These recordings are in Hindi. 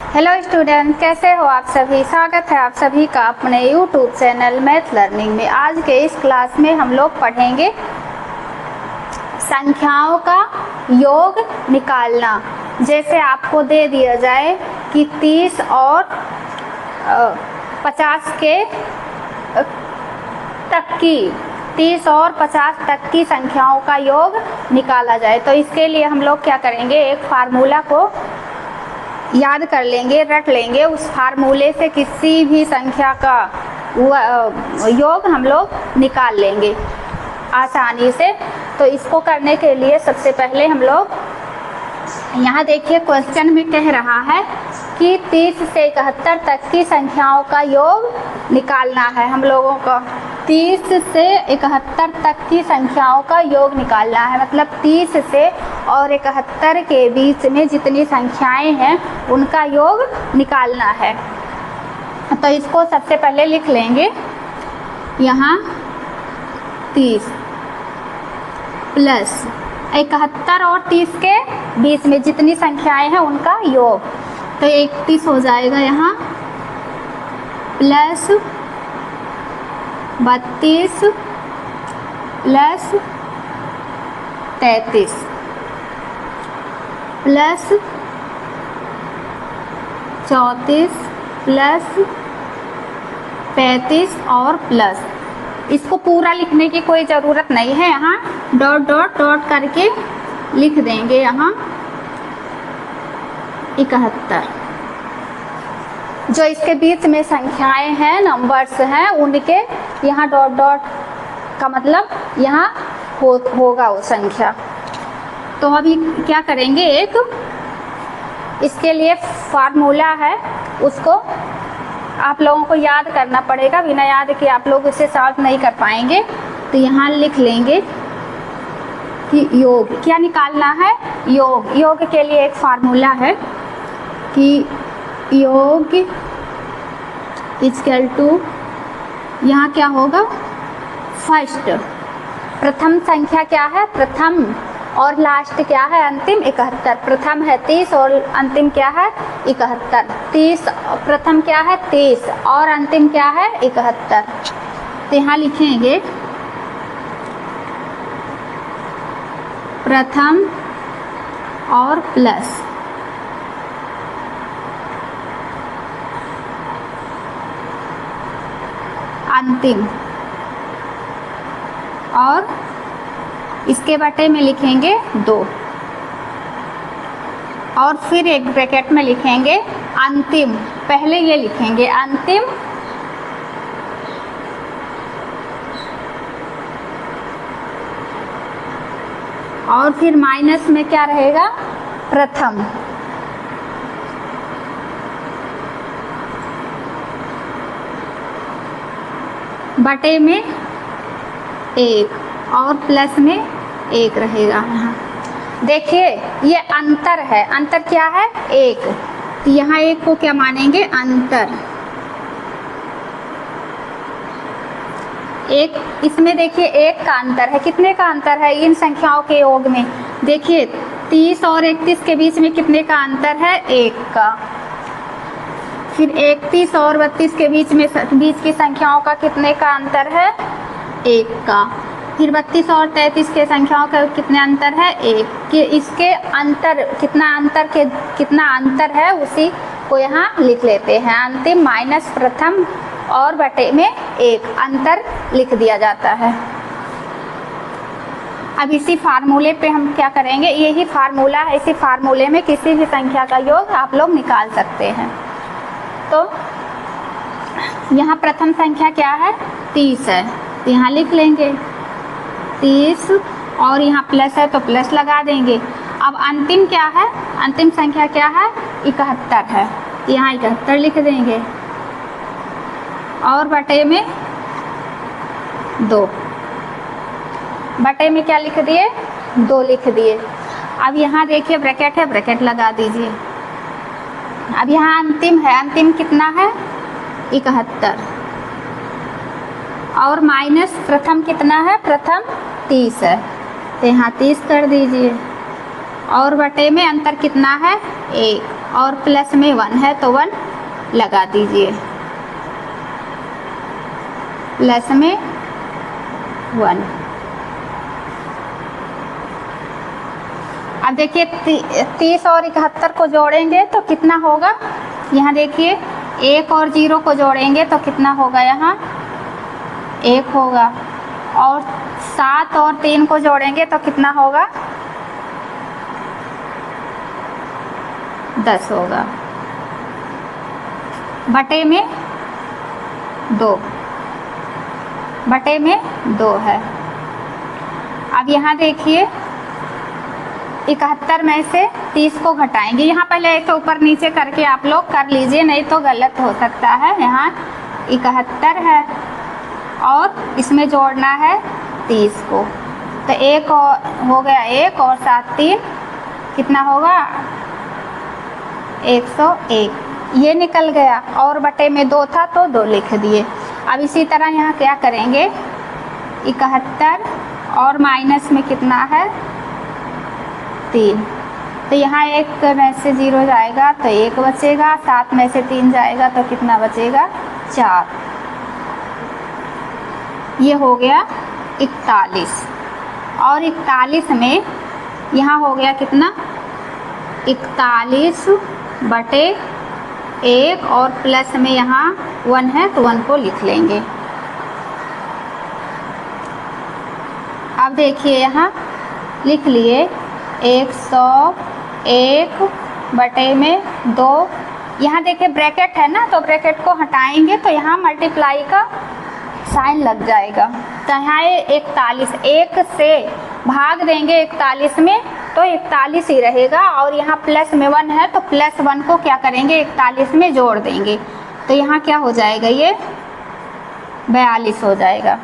हेलो स्टूडेंट, कैसे हो आप सभी। स्वागत है आप सभी का अपने यूट्यूब चैनल मैथ लर्निंग में। आज के इस क्लास में हम लोग पढ़ेंगे संख्याओं का योग निकालना। जैसे आपको दे दिया जाए कि 30 और 50 के तक की 30 और 50 तक की संख्याओं का योग निकाला जाए, तो इसके लिए हम लोग क्या करेंगे, एक फार्मूला को याद कर लेंगे, रट लेंगे। उस फार्मूले से किसी भी संख्या का योग हम लोग निकाल लेंगे आसानी से। तो इसको करने के लिए सबसे पहले हम लोग यहाँ देखिए क्वेश्चन में कह रहा है कि 30 से 71 तक की संख्याओं का योग निकालना है हम लोगों को। 30 से 71 तक की संख्याओं का योग निकालना है, मतलब 30 से और 71 के बीच में जितनी संख्याएं हैं उनका योग निकालना है। तो इसको सबसे पहले लिख लेंगे यहाँ 30 प्लस 71 और 30 के बीच में जितनी संख्याएं हैं उनका योग, तो 31 हो जाएगा यहाँ, प्लस 32 प्लस 33 प्लस 34 प्लस 35 और प्लस। इसको पूरा लिखने की कोई ज़रूरत नहीं है, यहाँ डॉट डॉट डॉट करके लिख देंगे यहाँ 71। जो इसके बीच में संख्याएं हैं, नंबर्स हैं, उनके यहाँ डॉट डॉट का मतलब यहाँ होगा वो संख्या। तो अभी क्या करेंगे, एक इसके लिए फार्मूला है, उसको आप लोगों को याद करना पड़ेगा। बिना याद के आप लोग इसे सॉल्व नहीं कर पाएंगे। तो यहाँ लिख लेंगे कि योग क्या निकालना है, योग। योग के लिए एक फार्मूला है कि योग इक्वल टू, यहाँ क्या होगा, फर्स्ट प्रथम संख्या क्या है, प्रथम, और लास्ट क्या है, अंतिम 71। प्रथम है 30 और अंतिम क्या है 71। 30 प्रथम क्या है 30 और अंतिम क्या है 71। तो यहाँ लिखेंगे प्रथम और प्लस अंतिम, और इसके बटे में लिखेंगे 2, और फिर एक ब्रैकेट में लिखेंगे अंतिम। पहले ये लिखेंगे अंतिम और फिर माइनस में क्या रहेगा, प्रथम। बटे में 1 और प्लस में 1 रहेगा। यहाँ देखिए ये अंतर है, अंतर क्या है 1, तो यहाँ 1 को क्या मानेंगे, अंतर। एक इसमें देखिए 1 का अंतर है, कितने का अंतर है इन संख्याओं के योग में, देखिए 30 और 31 के बीच में कितने का अंतर है, 1 का। फिर 31 और 32 के बीच की संख्याओं का कितने का अंतर है, 1 का। फिर 32 और 33 के संख्याओं का कितने अंतर है, 1 के। इसके अंतर कितना अंतर है उसी को यहाँ लिख लेते हैं, अंतिम माइनस प्रथम और बटे में 1 अंतर लिख दिया जाता है। अब इसी फार्मूले पे हम क्या करेंगे, यही फार्मूला है, इसी फार्मूले में किसी भी संख्या का योग आप लोग निकाल सकते हैं। तो यहाँ प्रथम संख्या क्या है, 30 है, तो यहाँ लिख लेंगे 30 और यहाँ प्लस है तो प्लस लगा देंगे। अब अंतिम क्या है, अंतिम संख्या क्या है, 71 है, तो यहाँ 71 लिख देंगे, और बटे में 2, बटे में क्या लिख दिए, 2 लिख दिए। अब यहाँ देखिए ब्रैकेट है, ब्रैकेट लगा दीजिए। अब यहाँ अंतिम है, अंतिम कितना है 71, और माइनस प्रथम कितना है, प्रथम 30 है, तो यहाँ 30 कर दीजिए, और बटे में अंतर कितना है 1। और प्लस में 1 है तो 1 लगा दीजिए, प्लस में 1। अब देखिए 30 और 71 को जोड़ेंगे तो कितना होगा, यहाँ देखिए 1 और 0 को जोड़ेंगे तो कितना होगा, यहाँ 1 होगा, और 7 और 3 को जोड़ेंगे तो कितना होगा, 10 होगा, बटे में 2, बटे में 2 है। अब यहाँ देखिए 71 में से 30 को घटाएंगे, यहाँ पहले एक तो ऊपर नीचे करके आप लोग कर लीजिए, नहीं तो गलत हो सकता है। यहाँ 71 है और इसमें जोड़ना है 30 को, तो 1 हो गया, 1 और 7 3 कितना होगा, 101, ये निकल गया, और बटे में 2 था तो 2 लिख दिए। अब इसी तरह यहाँ क्या करेंगे, 71 और माइनस में कितना है, 3, तो यहाँ 1 में से 0 जाएगा तो 1 बचेगा, 7 में से 3 जाएगा तो कितना बचेगा, 4, ये हो गया 41। और 41 में यहाँ हो गया कितना, 41 बटे 1 और प्लस में यहाँ 1 है तो 1 को लिख लेंगे। अब देखिए यहाँ लिख लिए 101 बटे में 2, यहाँ देखिए ब्रैकेट है ना, तो ब्रैकेट को हटाएंगे तो यहाँ मल्टीप्लाई का साइन लग जाएगा, तो यहाँ 41, 1 से भाग देंगे 41 में तो 41 ही रहेगा, और यहाँ प्लस में 1 है तो प्लस 1 को क्या करेंगे, 41 में जोड़ देंगे, तो यहाँ क्या हो जाएगा, ये 42 हो जाएगा,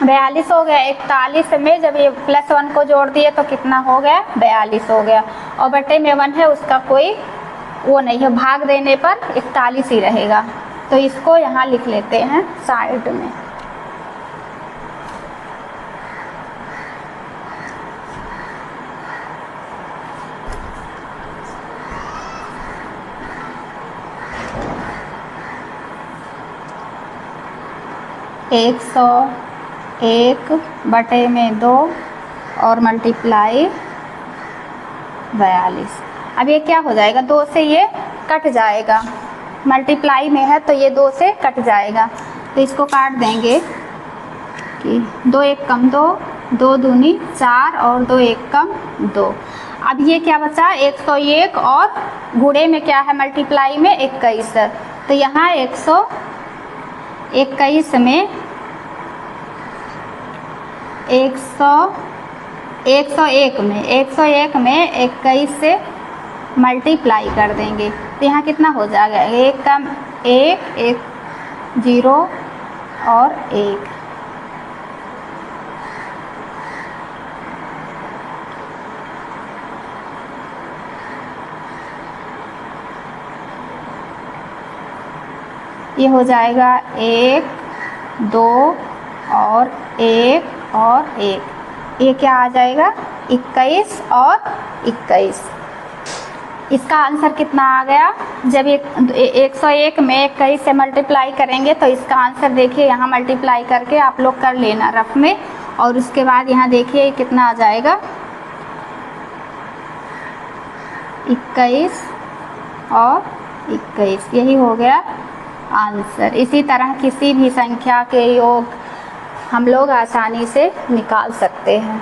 42 हो गया। 41 में जब ये प्लस 1 को जोड़ दिए तो कितना हो गया, 42 हो गया, और बटे में 1 है उसका कोई वो नहीं है, भाग देने पर 41 ही रहेगा, तो इसको यहाँ लिख लेते हैं साइड में। एक 101 बटे में 2 और मल्टीप्लाई 42। अब ये क्या हो जाएगा, 2 से ये कट जाएगा, मल्टीप्लाई में है तो ये 2 से कट जाएगा, तो इसको काट देंगे कि 2 1 कम 2, 2 दूनी 4 और 2 1 कम 2। अब ये क्या बचा, 101 और गुणे में क्या है, मल्टीप्लाई में 21, तो यहाँ 121 में 101 में 21 से मल्टीप्लाई कर देंगे तो यहाँ कितना हो जाएगा, 1 कम 1 1 0 और 1। ये हो जाएगा 1 2 और 1 और 1, ये क्या आ जाएगा, 21 और 21। इसका आंसर कितना आ गया, जब 101 में 21 से मल्टीप्लाई करेंगे तो इसका आंसर देखिए, यहाँ मल्टीप्लाई करके आप लोग कर लेना रफ में, और उसके बाद यहाँ देखिए कितना आ जाएगा, 21 और 21, यही हो गया आंसर। इसी तरह किसी भी संख्या के योग हम लोग आसानी से निकाल सकते हैं।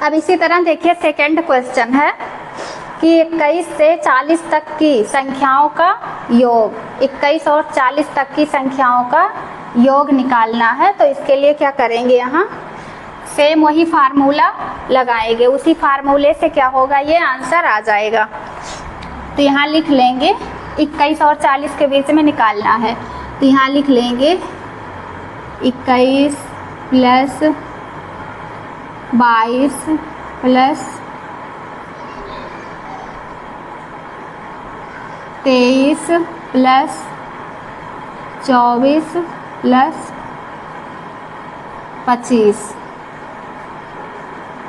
अब इसी तरह देखिए सेकंड क्वेश्चन है कि 21 से 40 तक की संख्याओं का योग, 21 और 40 तक की संख्याओं का योग निकालना है। तो इसके लिए क्या करेंगे, यहाँ सेम वही फार्मूला लगाएंगे, उसी फार्मूले से क्या होगा, ये आंसर आ जाएगा। तो यहाँ लिख लेंगे 21 और 40 के बीच में निकालना है। तो यहाँ लिख लेंगे 21 प्लस 22 प्लस 23 प्लस 24 प्लस 25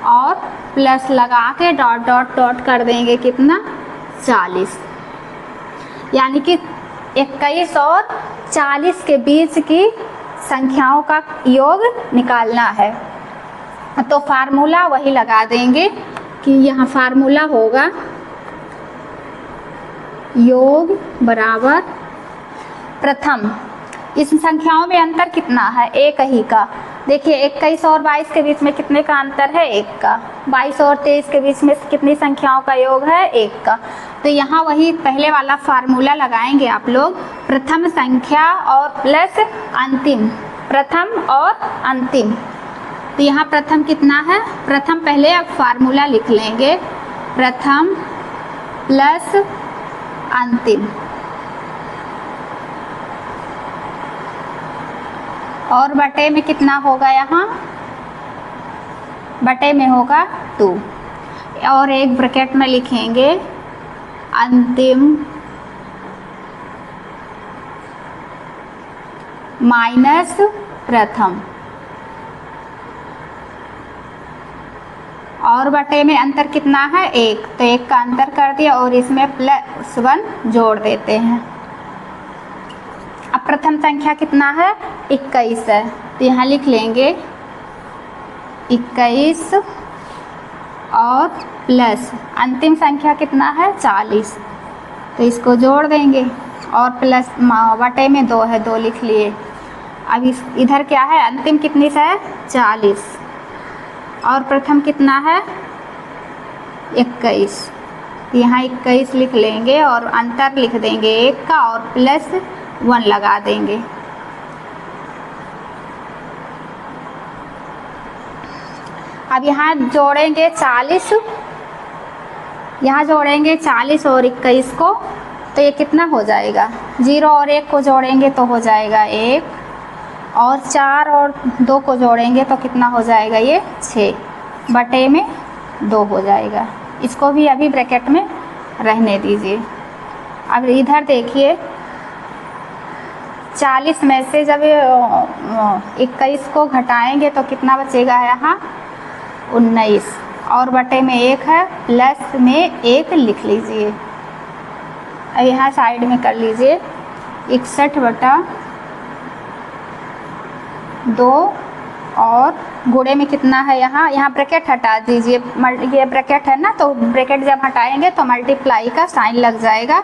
और प्लस लगा के डॉट डॉट डॉट कर देंगे कितना, 40। यानी कि 21 और 40 के बीच की संख्याओं का योग निकालना है। तो फार्मूला वही लगा देंगे कि यहाँ फार्मूला होगा योग बराबर प्रथम, इस संख्याओं में अंतर कितना है, एक ही का। देखिए 21 और 22 के बीच में कितने का अंतर है, एक का। 22 और 23 के बीच में कितनी संख्याओं का योग है, एक का। तो यहाँ वही पहले वाला फार्मूला लगाएंगे आप लोग, प्रथम संख्या और प्लस अंतिम, प्रथम और अंतिम। तो यहाँ प्रथम कितना है, प्रथम पहले अब फार्मूला लिख लेंगे, प्रथम प्लस अंतिम, और बटे में कितना होगा, यहाँ बटे में होगा 2, और एक ब्रैकेट में लिखेंगे अंतिम माइनस प्रथम, और बटे में अंतर कितना है, 1, तो 1 का अंतर कर दिया और इसमें +1 जोड़ देते हैं। अब प्रथम संख्या कितना है, 21 है। तो यहाँ लिख लेंगे 21 और प्लस अंतिम संख्या कितना है, 40। तो इसको जोड़ देंगे और प्लस बटे में 2 है, 2 लिख लिए। अब इधर क्या है, अंतिम कितनी है, 40, और प्रथम कितना है, 21। यहाँ 21 लिख लेंगे और अंतर लिख देंगे 1 का और +1 लगा देंगे। अब यहाँ जोड़ेंगे 40, यहाँ जोड़ेंगे 40 और 21 को, तो ये कितना हो जाएगा, 0 और 1 को जोड़ेंगे तो हो जाएगा 1, और 4 और 2 को जोड़ेंगे तो कितना हो जाएगा, ये 6 बटे में 2 हो जाएगा। इसको भी अभी ब्रैकेट में रहने दीजिए। अब इधर देखिए 40 में से जब 21 को घटाएंगे तो कितना बचेगा, यहाँ 19, और बटे में 1 है, प्लस में 1 लिख लीजिए। अब यहाँ साइड में कर लीजिए 61/2, और गुणे में कितना है, यहाँ ब्रैकेट हटा दीजिए, ये ब्रैकेट है ना, तो ब्रैकेट जब हटाएंगे तो मल्टीप्लाई का साइन लग जाएगा।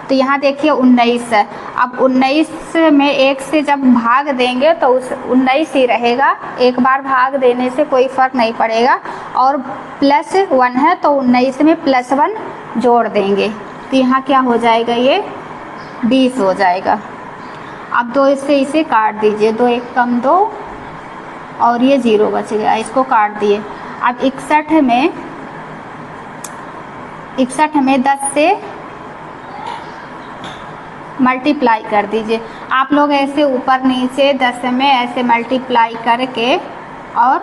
तो यहाँ देखिए 19 है। अब 19 में 1 से जब भाग देंगे तो उस 19 ही रहेगा, एक बार भाग देने से कोई फ़र्क नहीं पड़ेगा, और +1 है तो 19 में +1 जोड़ देंगे। तो यहाँ क्या हो जाएगा, ये 20 हो जाएगा। अब 2 से इसे काट दीजिए, 2 1 कम 2, और ये 0 बच गया, इसको काट दिए। अब 61 में 10 से मल्टीप्लाई कर दीजिए। आप लोग ऐसे ऊपर नीचे 10 में ऐसे मल्टीप्लाई करके, और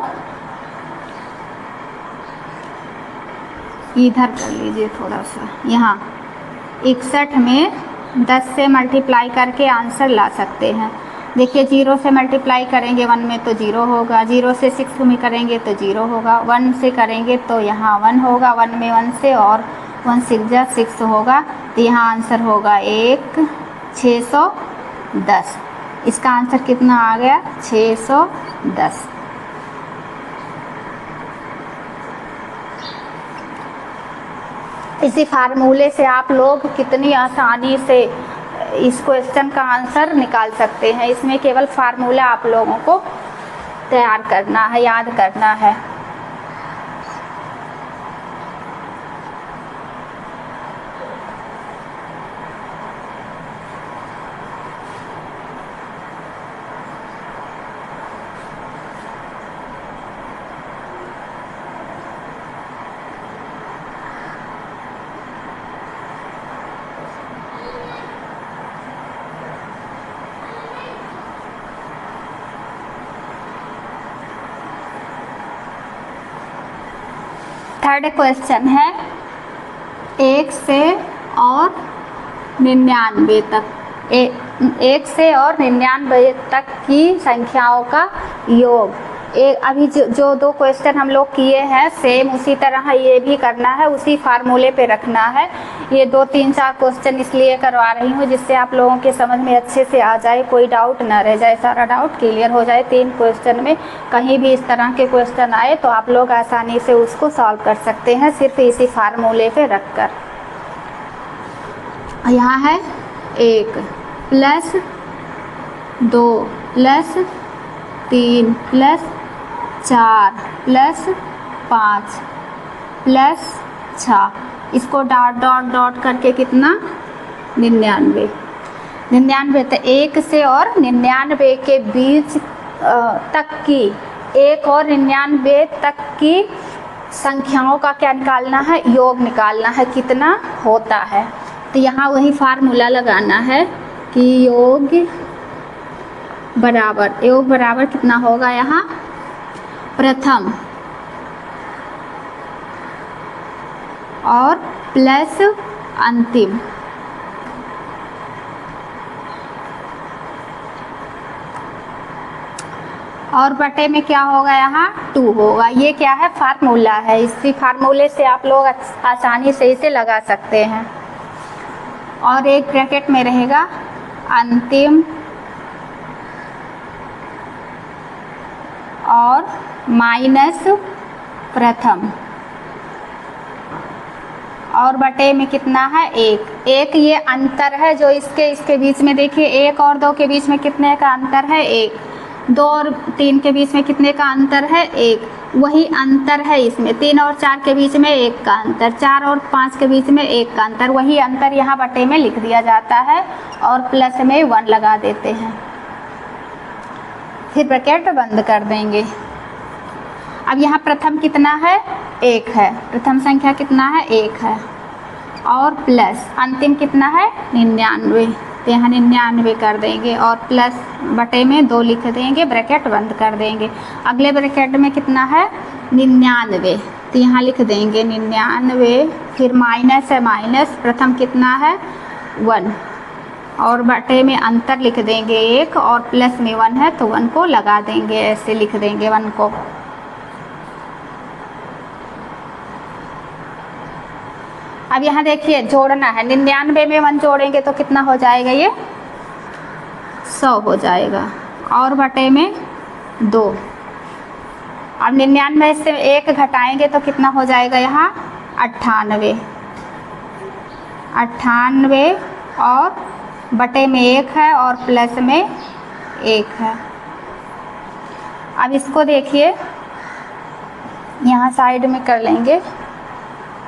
इधर कर लीजिए थोड़ा सा, यहाँ 61 में 10 से मल्टीप्लाई करके आंसर ला सकते हैं। देखिए 0 से मल्टीप्लाई करेंगे 1 में तो 0 होगा, 0 से 6 में करेंगे तो 0 होगा, 1 से करेंगे तो यहाँ 1 होगा, 1 में 1 से, और 1 6 6 होगा। तो यहाँ आंसर होगा 610। इसका आंसर कितना आ गया, 610। इसी फार्मूले से आप लोग कितनी आसानी से इस क्वेश्चन का आंसर निकाल सकते हैं। इसमें केवल फार्मूला आप लोगों को तैयार करना है, याद करना है। थर्ड क्वेश्चन है 1 से और 99 तक 1 से और 99 तक की संख्याओं का योग। अभी जो दो क्वेश्चन हम लोग किए हैं सेम उसी तरह ये भी करना है, उसी फार्मूले पे रखना है। ये 2 3 4 क्वेश्चन इसलिए करवा रही हूँ जिससे आप लोगों के समझ में अच्छे से आ जाए, कोई डाउट ना रह जाए, सारा डाउट क्लियर हो जाए। 3 क्वेश्चन में कहीं भी इस तरह के क्वेश्चन आए तो आप लोग आसानी से उसको सॉल्व कर सकते हैं सिर्फ इसी फार्मूले पे रख कर। यहाँ है 1 plus 2 plus 3 plus 4 plus 5 plus 6, इसको डॉट डॉट डॉट करके कितना 99। तो 1 से और 99 के बीच तक की 1 और 99 तक की संख्याओं का क्या निकालना है, योग निकालना है, कितना होता है। तो यहाँ वही फार्मूला लगाना है कि योग बराबर कितना होगा, यहाँ प्रथम और प्लस अंतिम और बटे में क्या होगा, यहाँ 2 होगा। ये क्या है, फार्मूला है, इसी फार्मूले से आप लोग आसानी से इसे लगा सकते हैं। और एक ब्रैकेट में रहेगा अंतिम और माइनस प्रथम और बटे में कितना है 1। ये अंतर है जो इसके बीच में, देखिए 1 और 2 के बीच में कितने का अंतर है 1, 2 और 3 के बीच में कितने का अंतर है 1, वही अंतर है इसमें। 3 और 4 के बीच में 1 का अंतर, 4 और 5 के बीच में 1 का अंतर, वही अंतर यहाँ बटे में लिख दिया जाता है और प्लस में 1 लगा देते हैं, फिर ब्रैकेट बंद कर देंगे। अब यहाँ प्रथम कितना है 1 है, प्रथम संख्या कितना है 1 है, और प्लस अंतिम कितना है 99, तो यहाँ 99 कर देंगे और प्लस बटे में 2 लिख देंगे, ब्रैकेट बंद कर देंगे। अगले ब्रैकेट में कितना है 99, तो यहाँ लिख देंगे 99, फिर माइनस है माइनस, प्रथम कितना है 1 और बटे में अंतर लिख देंगे 1 और प्लस में 1 है तो 1 को लगा देंगे, ऐसे लिख देंगे 1 को। अब यहाँ देखिए जोड़ना है, 99 में 1 जोड़ेंगे तो कितना हो जाएगा, ये 100 हो जाएगा और बटे में 2। अब 99 से 1 घटाएंगे तो कितना हो जाएगा, यहाँ 98 और बटे में 1 है और प्लस में 1 है। अब इसको देखिए यहाँ साइड में कर लेंगे,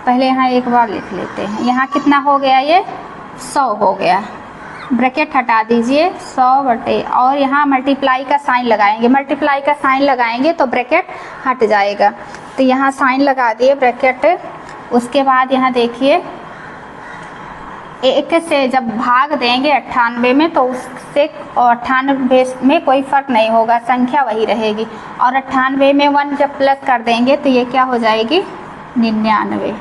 पहले यहाँ एक बार लिख लेते हैं। यहाँ कितना हो गया, ये 100 हो गया, ब्रैकेट हटा दीजिए 100 बटे, और यहाँ मल्टीप्लाई का साइन लगाएंगे, मल्टीप्लाई का साइन लगाएंगे तो ब्रैकेट हट जाएगा, तो यहाँ साइन लगा दिए ब्रैकेट। उसके बाद यहाँ देखिए 1 से जब भाग देंगे 98 में तो उससे 98 में कोई फ़र्क नहीं होगा, संख्या वही रहेगी, और 98 में 1 जब प्लस कर देंगे तो ये क्या हो जाएगी 99,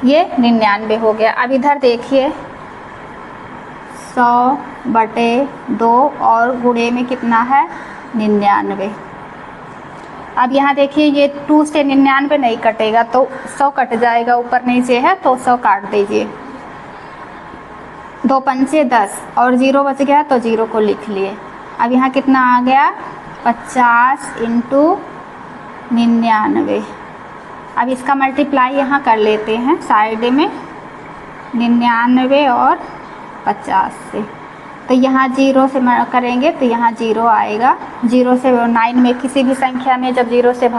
ये 99 हो गया। अब इधर देखिए 100 बटे 2 और गुणे में कितना है 99। अब यहाँ देखिए ये 2 से 99 नहीं कटेगा तो 100 कट जाएगा, ऊपर नीचे है तो 100 काट दीजिए, 2 पंचे 10 और 0 बच गया तो 0 को लिख लिए। अब यहाँ कितना आ गया 50 × 99। अब इसका मल्टीप्लाई यहाँ कर लेते हैं साइड में 99 और 50 से, तो यहाँ 0 से करेंगे तो यहाँ 0 आएगा। 0 से 9 में किसी भी संख्या में जब 0 से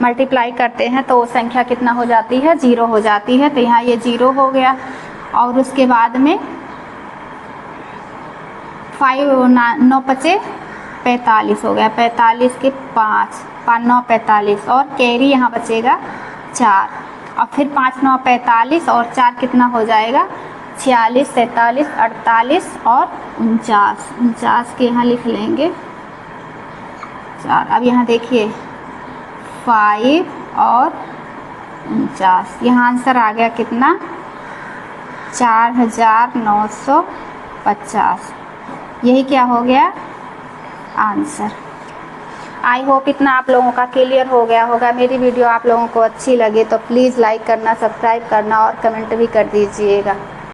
मल्टीप्लाई करते हैं तो वो संख्या कितना हो जाती है 0 हो जाती है, तो यहाँ ये 0 हो गया। और उसके बाद में 9 पचे 45 हो गया, 45 के 5 9 45 और कैरी यहाँ बचेगा 4, और फिर 5 9 45 और 4 कितना हो जाएगा 46 47 48 और 49 के यहाँ लिख लेंगे 4। अब यहाँ देखिए 5 और 49। यहाँ आंसर आ गया कितना, 4950। यही क्या हो गया आंसर। आई होप इतना आप लोगों का क्लियर हो गया होगा। मेरी वीडियो आप लोगों को अच्छी लगे तो प्लीज़ लाइक करना, सब्सक्राइब करना और कमेंट भी कर दीजिएगा।